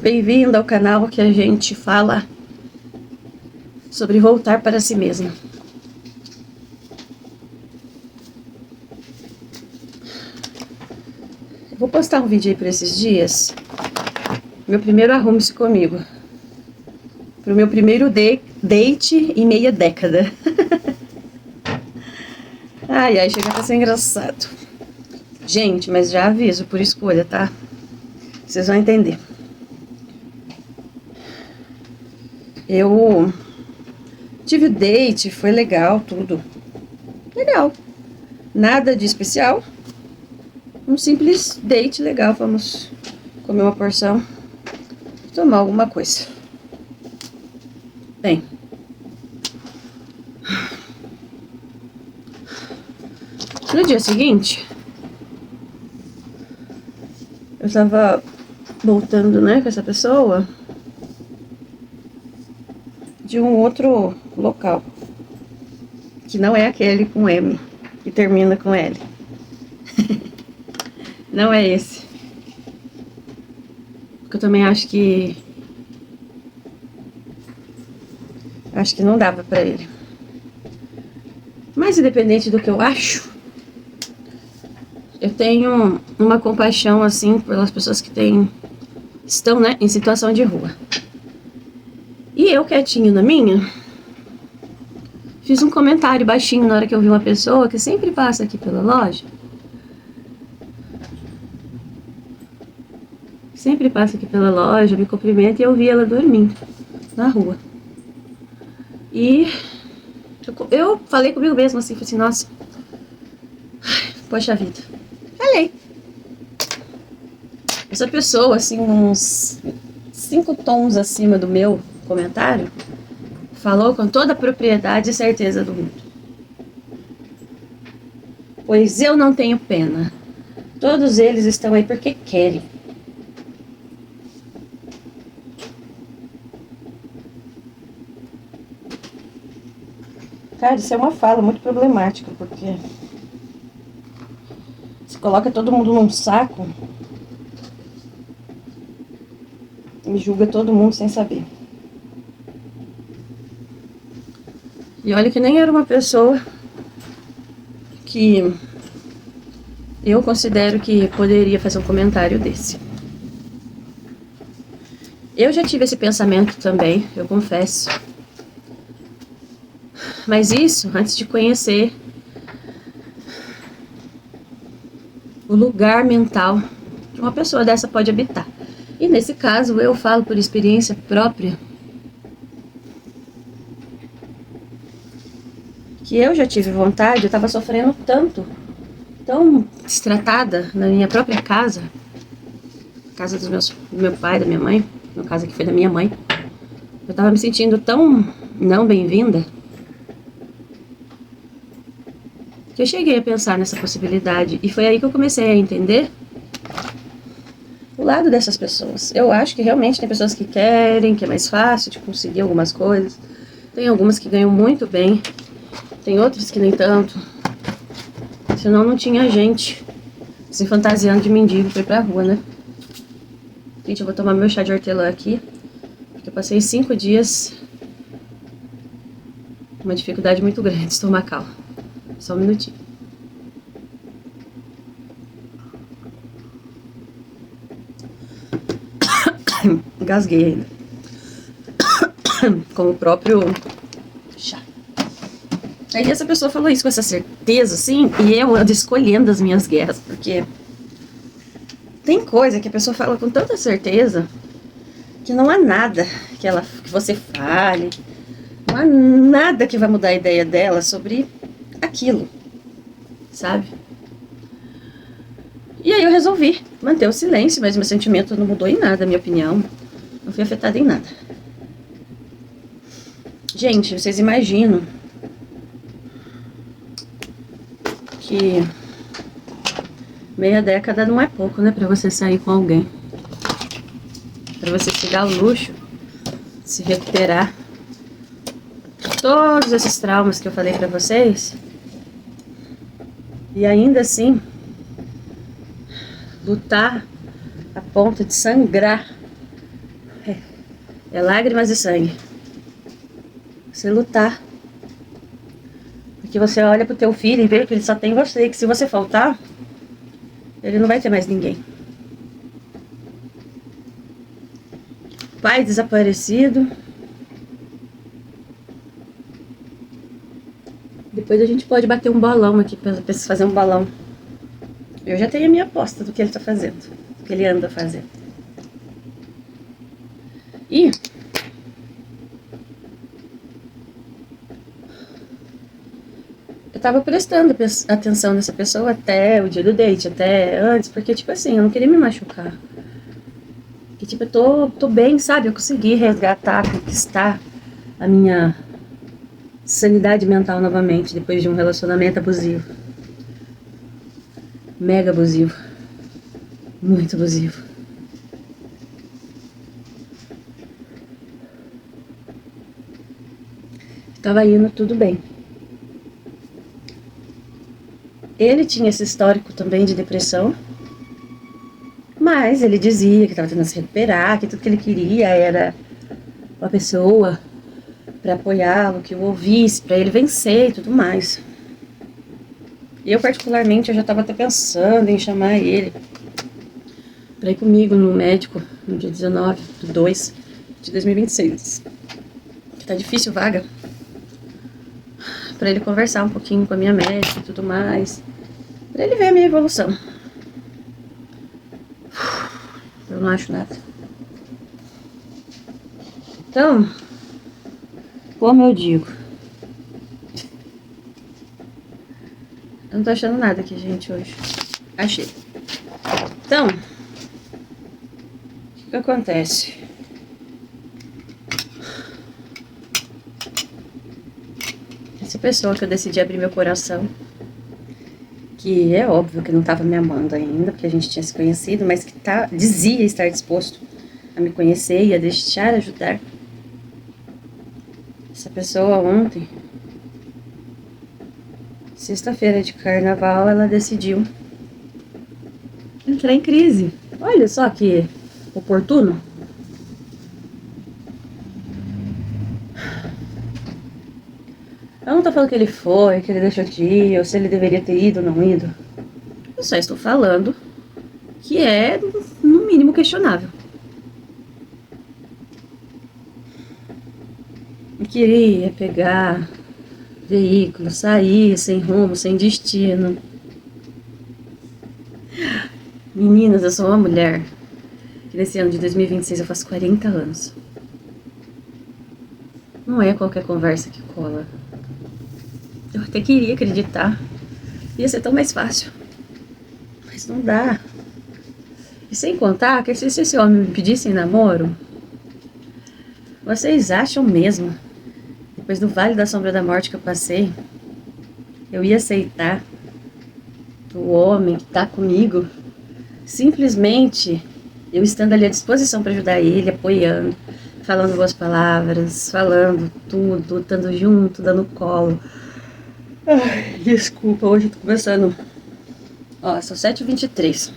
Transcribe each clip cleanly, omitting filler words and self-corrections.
Bem-vindo ao canal que a gente fala sobre voltar para si mesma. Vou postar um vídeo aí por esses dias. Meu primeiro arrume-se comigo. Pro meu primeiro date em meia década. Ai, chega a ser engraçado. Gente, mas já aviso, por escolha, tá? Vocês vão entender. Eu tive date, foi legal, tudo. Legal. Nada de especial. Um simples date legal. Vamos comer uma porção e tomar alguma coisa. Bem. No dia seguinte, eu tava voltando, né, com essa pessoa de um outro local, que não é aquele com M, que termina com L. Não é esse. Porque eu também acho que não dava pra ele. Mas independente do que eu acho, eu tenho uma compaixão assim pelas pessoas que estão, né, em situação de rua. E eu, quietinho na minha, fiz um comentário baixinho na hora que eu vi uma pessoa que sempre passa aqui pela loja. Sempre passa aqui pela loja, me cumprimenta, e eu vi ela dormindo na rua. E eu falei comigo mesma assim, falei assim, nossa, poxa vida. Falei. Essa pessoa, assim, uns 5 tons acima do meu comentário, falou com toda a propriedade e certeza do mundo. Pois eu não tenho pena. Todos eles estão aí porque querem. Cara, isso é uma fala muito problemática, porque você coloca todo mundo num saco e julga todo mundo sem saber. E olha que nem era uma pessoa que eu considero que poderia fazer um comentário desse. Eu já tive esse pensamento também, eu confesso. Mas isso antes de conhecer o lugar mental que uma pessoa dessa pode habitar. E nesse caso eu falo por experiência própria que eu já tive vontade, eu estava sofrendo tanto, tão destratada na minha própria casa, casa do meu pai, da minha mãe, no caso aqui foi da minha mãe. Eu estava me sentindo tão não bem-vinda que eu cheguei a pensar nessa possibilidade, e foi aí que eu comecei a entender o lado dessas pessoas. Eu acho que realmente tem pessoas que querem, que é mais fácil de conseguir algumas coisas, tem algumas que ganham muito bem, tem outras que nem tanto, senão não tinha gente se fantasiando de mendigo pra ir pra rua, né? Gente, eu vou tomar meu chá de hortelã aqui, porque eu passei 5 dias com uma dificuldade muito grande estomacal. Só um minutinho. Engasguei ainda. Com o próprio chá. Aí essa pessoa falou isso com essa certeza, assim, e eu ando escolhendo as minhas guerras, porque tem coisa que a pessoa fala com tanta certeza que não há nada que você fale, não há nada que vai mudar a ideia dela sobre aquilo, sabe? E aí eu resolvi manter o silêncio, mas meu sentimento não mudou em nada, a minha opinião não foi afetada em nada. Gente, vocês imaginam que meia década não é pouco, né, pra você sair com alguém, pra você se dar o luxo de se recuperar de todos esses traumas que eu falei pra vocês, e ainda assim lutar a ponto de sangrar É lágrimas e sangue. Você lutar. Porque você olha pro teu filho e vê que ele só tem você. E que se você faltar, ele não vai ter mais ninguém. Pai desaparecido. Depois a gente pode bater um bolão aqui, pra fazer um bolão. Eu já tenho a minha aposta do que ele tá fazendo, do que ele anda fazendo. E eu tava prestando atenção nessa pessoa até o dia do date, até antes, porque, tipo assim, eu não queria me machucar. Que, tipo, eu tô bem, sabe? Eu consegui resgatar, conquistar a minha sanidade mental novamente, depois de um relacionamento abusivo. Mega abusivo. Muito abusivo. Tava indo tudo bem. Ele tinha esse histórico também de depressão, mas ele dizia que estava tentando se recuperar, que tudo que ele queria era uma pessoa para apoiá-lo, que o ouvisse, para ele vencer e tudo mais. Eu, particularmente, eu já estava até pensando em chamar ele para ir comigo no médico no dia 19/2 de 2026. Tá difícil vaga. Para ele conversar um pouquinho com a minha médica e tudo mais. Pra ele ver a minha evolução. Eu não acho nada. Então, como eu digo, eu não tô achando nada aqui, gente, hoje. Achei. Então, o que acontece? Essa pessoa que eu decidi abrir meu coração, que é óbvio que não estava me amando ainda, porque a gente tinha se conhecido, mas que dizia estar disposto a me conhecer e a deixar ajudar. Essa pessoa ontem, sexta-feira de carnaval, ela decidiu entrar em crise. Olha só que oportuno. Eu não tô falando que ele foi, que ele deixou de ir, ou se ele deveria ter ido ou não ido. Eu só estou falando que é, no mínimo, questionável. Eu queria pegar veículo, sair sem rumo, sem destino. Meninas, eu sou uma mulher que nesse ano de 2026 eu faço 40 anos. Não é qualquer conversa que cola. Eu até queria acreditar. Ia ser tão mais fácil. Mas não dá. E sem contar que se esse homem me pedisse em namoro, vocês acham mesmo, depois do Vale da Sombra da Morte que eu passei, eu ia aceitar o homem que tá comigo, simplesmente eu estando ali à disposição para ajudar ele, apoiando, falando boas palavras, falando tudo, estando junto, dando colo. Ai, desculpa, hoje eu tô começando. Ó, são 7h23.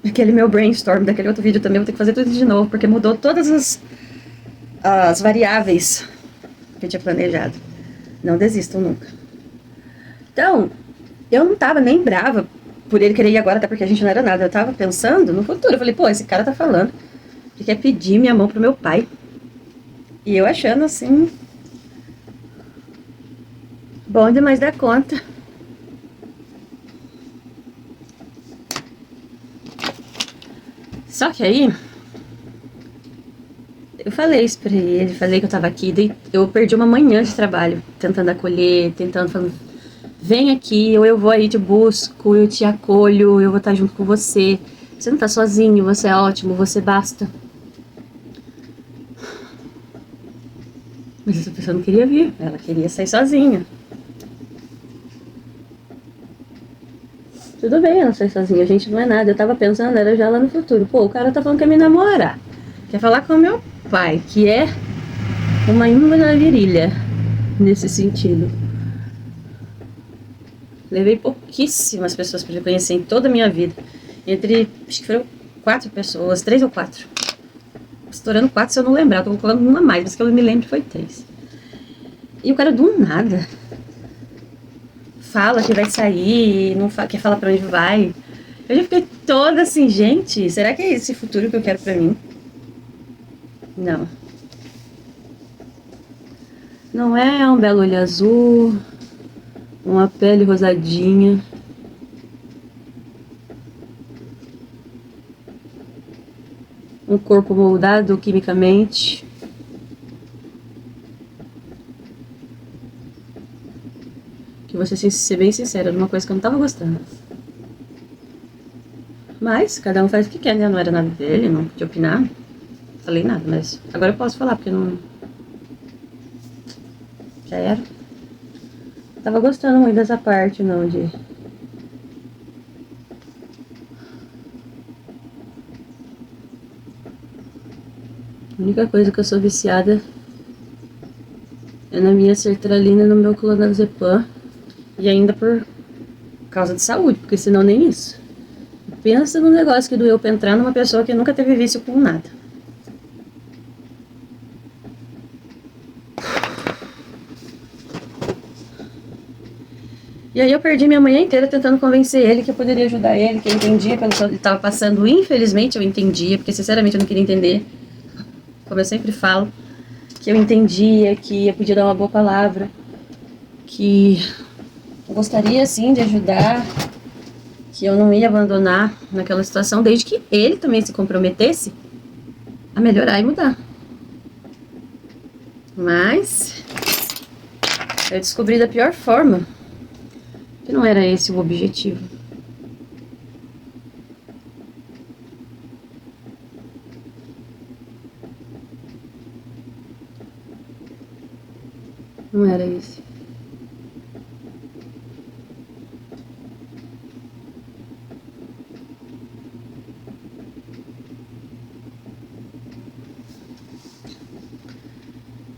Aquele meu brainstorm daquele outro vídeo também, eu vou ter que fazer tudo de novo, porque mudou todas as variáveis que eu tinha planejado. Não desistam nunca. Então, eu não tava nem brava por ele querer ir agora, até porque a gente não era nada. Eu tava pensando no futuro. Eu falei, pô, esse cara tá falando que quer pedir minha mão pro meu pai. E eu achando assim, bom demais da conta. Só que aí, eu falei isso pra ele, falei que eu tava aqui, eu perdi uma manhã de trabalho, tentando acolher, falando, vem aqui, ou eu vou aí, te busco, eu te acolho, eu vou estar junto com você. Você não tá sozinho, você é ótimo, você basta. Mas essa pessoa não queria vir, ela queria sair sozinha. Tudo bem, eu não sair sozinha, a gente não é nada. Eu tava pensando, era já lá no futuro. Pô, o cara tá falando que quer me namorar, quer falar com o meu pai, que é uma íngua na virilha, nesse sentido. Levei pouquíssimas pessoas para me conhecer em toda a minha vida. Acho que foram 4 pessoas, 3 ou 4. Estourando 4 se eu não lembrar, eu tô colocando uma a mais, mas que eu me lembro foi 3. E o cara do nada fala que vai sair, não quer falar pra onde vai. Eu já fiquei toda assim, gente, será que é esse futuro que eu quero pra mim? Não. Não é um belo olho azul, uma pele rosadinha. Um corpo moldado quimicamente. Que você ser bem sincera, de uma coisa que eu não tava gostando. Mas, cada um faz o que quer, né? Não era nada dele, não podia opinar. Falei nada, mas agora eu posso falar, porque não... Já era. Tava gostando muito dessa parte, não, de... A única coisa que eu sou viciada é na minha sertralina e no meu clonazepam. E ainda por causa de saúde, porque senão nem isso. Pensa no negócio que doeu pra entrar numa pessoa que nunca teve vício com nada. E aí eu perdi minha manhã inteira tentando convencer ele que eu poderia ajudar ele, que eu entendia pelo que ele estava passando. Infelizmente eu entendia, porque sinceramente eu não queria entender. Como eu sempre falo, que eu entendia, que eu podia dar uma boa palavra, que eu gostaria sim de ajudar, que eu não ia abandonar naquela situação, desde que ele também se comprometesse a melhorar e mudar. Mas eu descobri da pior forma que não era esse o objetivo. Não era esse.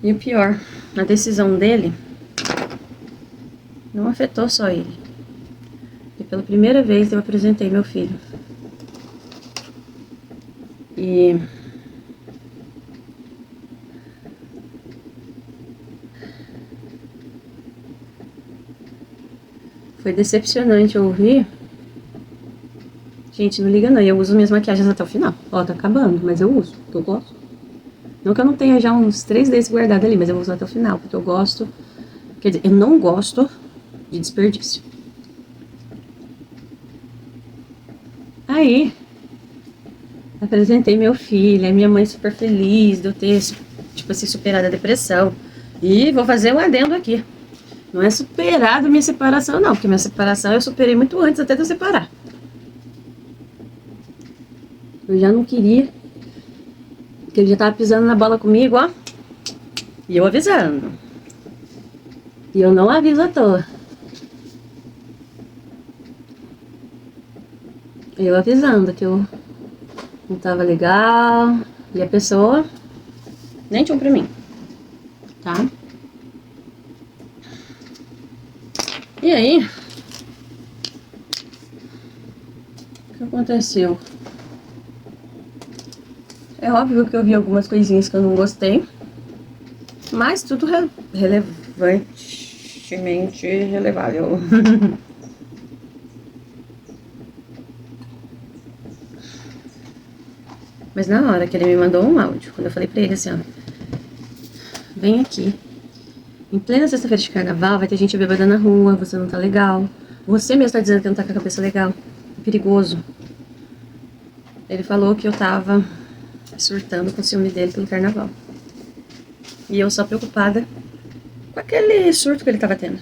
E o pior, a decisão dele não afetou só ele. E pela primeira vez eu apresentei meu filho. E foi decepcionante ouvir. Gente, não liga não, eu uso minhas maquiagens até o final. Ó, tá acabando, mas eu uso, porque eu gosto. Não que eu não tenha já uns 3 desses guardados ali, mas eu uso até o final, porque eu gosto. Quer dizer, eu não gosto de desperdício. Aí, apresentei meu filho, a minha mãe super feliz de eu ter, tipo assim, superado a depressão. E vou fazer um adendo aqui. Não é superado a minha separação, não, porque minha separação eu superei muito antes até de eu separar. Eu já não queria, porque ele já tava pisando na bola comigo, ó. E eu avisando. E eu não aviso à toa. Eu avisando que eu não tava legal. E a pessoa nem tinha pra mim. Tá? E aí, o que aconteceu? É óbvio que eu vi algumas coisinhas que eu não gostei, mas tudo relevantemente relevável. Mas na hora que ele me mandou um áudio, quando eu falei pra ele assim, ó, vem aqui. Em plena sexta-feira de carnaval, vai ter gente bêbada na rua, você não tá legal. Você mesmo tá dizendo que não tá com a cabeça legal. É perigoso. Ele falou que eu tava surtando com o ciúme dele pelo carnaval. E eu só preocupada com aquele surto que ele tava tendo.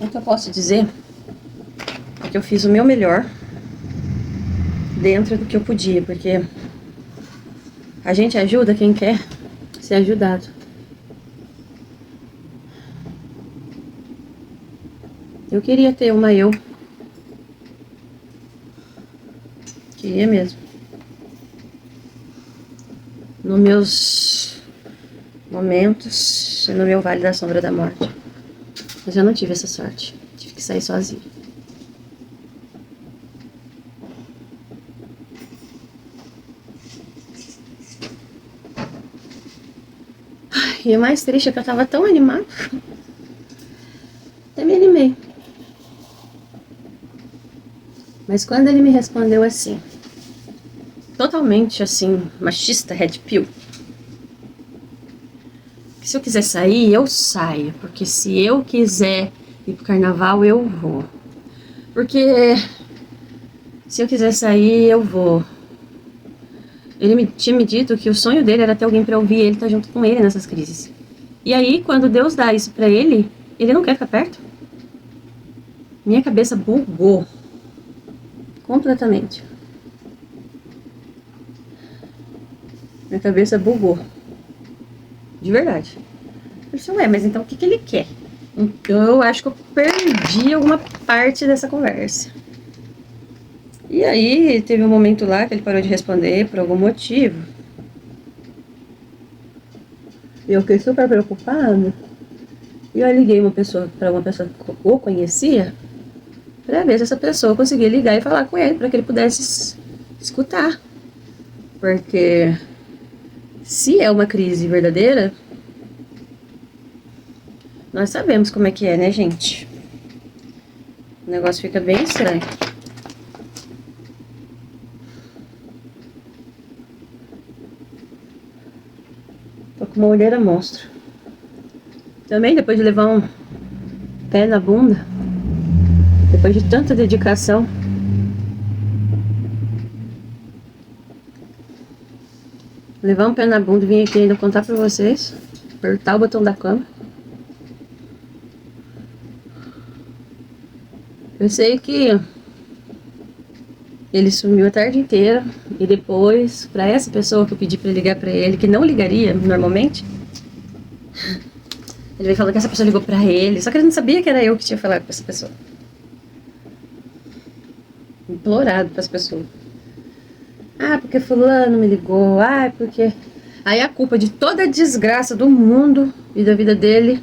O que eu posso dizer é que eu fiz o meu melhor dentro do que eu podia, porque a gente ajuda quem quer ser ajudado. Eu queria ter uma eu. Queria mesmo. Nos meus momentos, no meu vale da sombra da morte. Mas eu não tive essa sorte. Tive que sair sozinha. E o mais triste é que eu tava tão animada. Até me animei. Mas quando ele me respondeu assim, totalmente assim, machista, red pill, que se eu quiser sair, eu saio. Porque se eu quiser ir pro carnaval, eu vou. Porque se eu quiser sair, eu vou. Ele tinha me dito que o sonho dele era ter alguém pra ouvir ele estar junto com ele nessas crises. E aí, quando Deus dá isso pra ele, ele não quer ficar perto. Minha cabeça bugou. Completamente. Minha cabeça bugou. De verdade. Eu disse, ué, mas então o que que ele quer? Então eu acho que eu perdi alguma parte dessa conversa. E aí teve um momento lá que ele parou de responder por algum motivo. E eu fiquei super preocupada. E eu liguei para uma pessoa que o conhecia, para ver se essa pessoa conseguia ligar e falar com ele, para que ele pudesse escutar. Porque se é uma crise verdadeira, nós sabemos como é que é, né, gente? O negócio fica bem estranho. Tô com uma olheira monstro. Também depois de levar um pé na bunda, depois de tanta dedicação, levar um pé na bunda e vim aqui ainda contar pra vocês, apertar o botão da cama. Eu sei que ele sumiu a tarde inteira e depois, pra essa pessoa que eu pedi pra ligar pra ele, que não ligaria normalmente, ele veio falando que essa pessoa ligou pra ele, só que ele não sabia que era eu que tinha falado com essa pessoa. Implorado pras pessoas. Ah, porque fulano me ligou, ah, porque... Aí a culpa de toda a desgraça do mundo e da vida dele,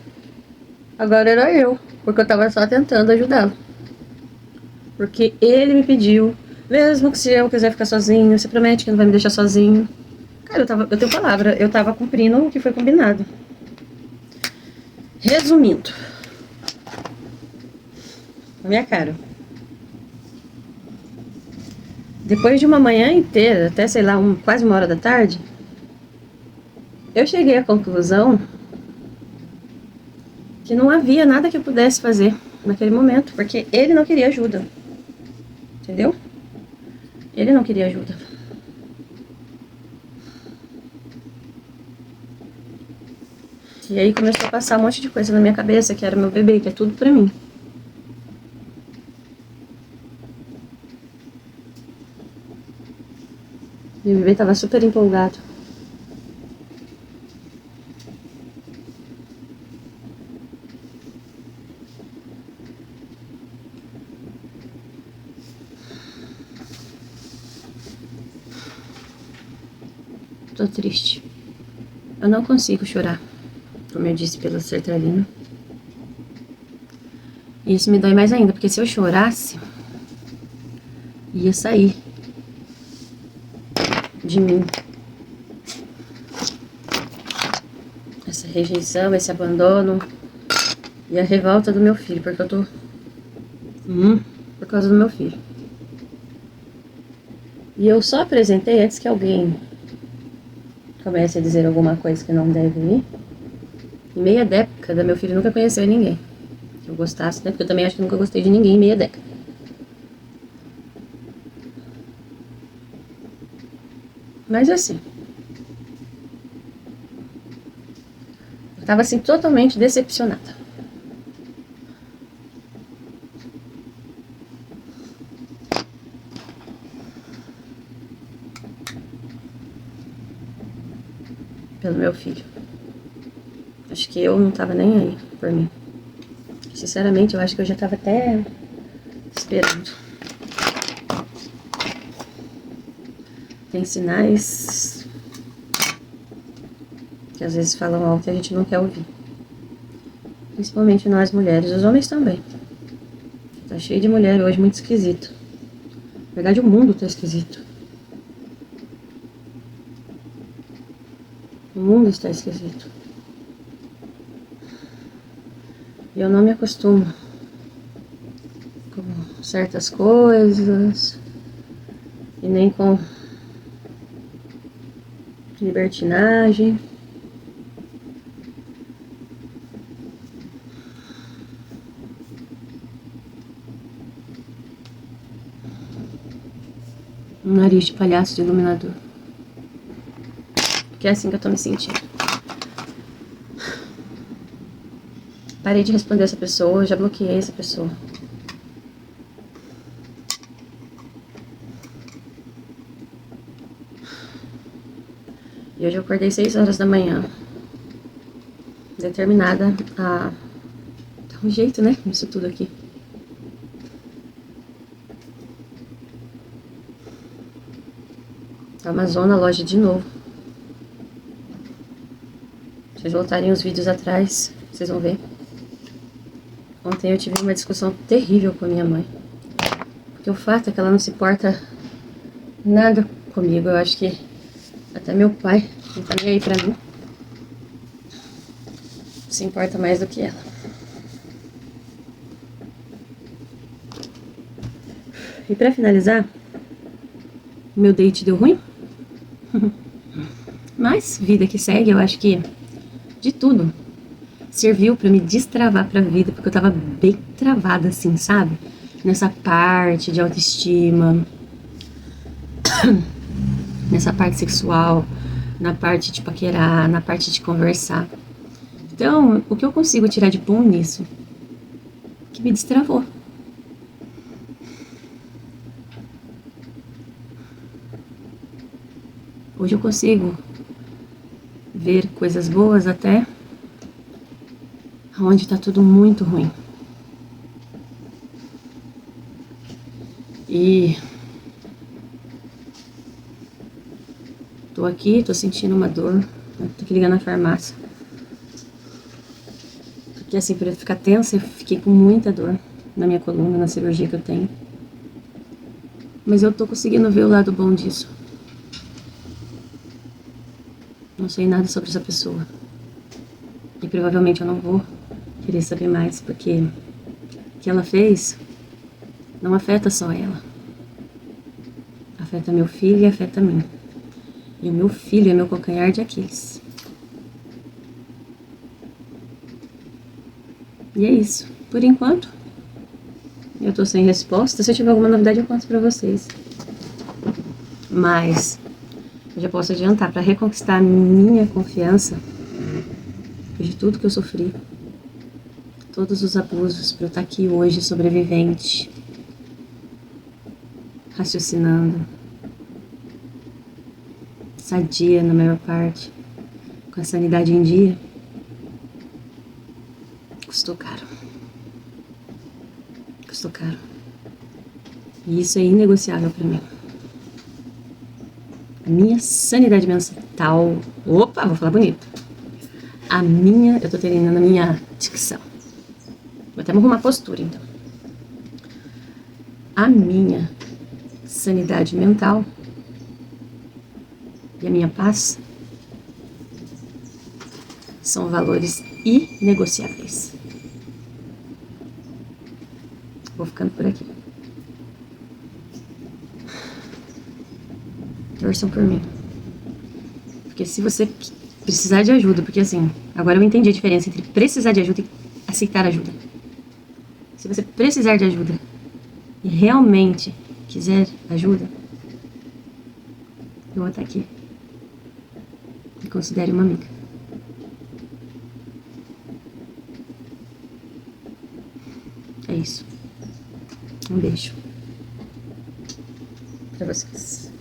agora era eu, porque eu tava só tentando ajudá-lo. Porque ele me pediu, mesmo que se eu quiser ficar sozinho, você promete que não vai me deixar sozinho. Cara, eu tenho palavra, eu tava cumprindo o que foi combinado. Resumindo, na minha cara, depois de uma manhã inteira, até sei lá, quase 1 hora da tarde, eu cheguei à conclusão que não havia nada que eu pudesse fazer naquele momento, porque ele não queria ajuda. Entendeu? Ele não queria ajuda. E aí começou a passar um monte de coisa na minha cabeça, que era meu bebê, que é tudo pra mim. Meu bebê tava super empolgado. Tô triste. Eu não consigo chorar, como eu disse pela sertralina. E isso me dói mais ainda, porque se eu chorasse, ia sair de mim essa rejeição, esse abandono e a revolta do meu filho, porque eu tô por causa do meu filho. E eu só apresentei antes que alguém comece a dizer alguma coisa que não deve ir. Em meia década, meu filho nunca conheceu ninguém que eu gostasse, né? Porque eu também acho que nunca gostei de ninguém em meia década. Mas assim, eu tava assim totalmente decepcionada. Pelo meu filho. Acho que eu não tava nem aí por mim. Sinceramente, eu acho que eu já tava até esperando. Tem sinais que às vezes falam algo que a gente não quer ouvir. Principalmente nós mulheres, os homens também. Tá cheio de mulher hoje, muito esquisito. Na verdade, o mundo tá esquisito. O mundo está esquisito. E eu não me acostumo com certas coisas. E nem com libertinagem. Um nariz de palhaço de iluminador. Que é assim que eu tô me sentindo. Parei de responder essa pessoa, já bloqueei essa pessoa. E hoje eu acordei 6 horas da manhã. Determinada a dar um jeito, né? Nisso tudo aqui. A Amazona loja de novo. Se vocês voltarem os vídeos atrás, vocês vão ver. Ontem eu tive uma discussão terrível com a minha mãe. Porque o fato é que ela não se importa nada comigo. Eu acho que até meu pai não tá nem aí pra mim. Se importa mais do que ela. E pra finalizar, meu date deu ruim. Mas, vida que segue, eu acho que de tudo serviu pra me destravar pra vida, porque eu tava bem travada assim, sabe? Nessa parte de autoestima, nessa parte sexual, na parte de paquerar, na parte de conversar. Então, o que eu consigo tirar de bom nisso? Que me destravou. Hoje eu consigo ver coisas boas até onde tá tudo muito ruim. E tô aqui, tô sentindo uma dor. Tô que ligar na farmácia. Porque assim, por eu ficar tensa, eu fiquei com muita dor na minha coluna, na cirurgia que eu tenho. Mas eu tô conseguindo ver o lado bom disso. Não sei nada sobre essa pessoa. E provavelmente eu não vou querer saber mais, porque o que ela fez não afeta só ela. Afeta meu filho e afeta mim. E o meu filho é meu calcanhar de Aquiles. E é isso. Por enquanto, eu tô sem resposta. Se eu tiver alguma novidade, eu conto pra vocês. Mas eu já posso adiantar, para reconquistar a minha confiança, de tudo que eu sofri, todos os abusos, para eu estar aqui hoje sobrevivente, raciocinando, sadia na maior parte, com a sanidade em dia, custou caro. Custou caro. E isso é inegociável para mim. A minha sanidade mental. Opa, vou falar bonito. Eu tô treinando a minha dicção. Vou até arrumar a postura, então. A minha sanidade mental e a minha paz são valores inegociáveis. Vou ficando por aqui. Torçam por mim. Porque se você precisar de ajuda, porque assim, agora eu entendi a diferença entre precisar de ajuda e aceitar ajuda. Se você precisar de ajuda e realmente quiser ajuda, eu vou estar aqui. Me considere uma amiga. É isso. Um beijo pra vocês.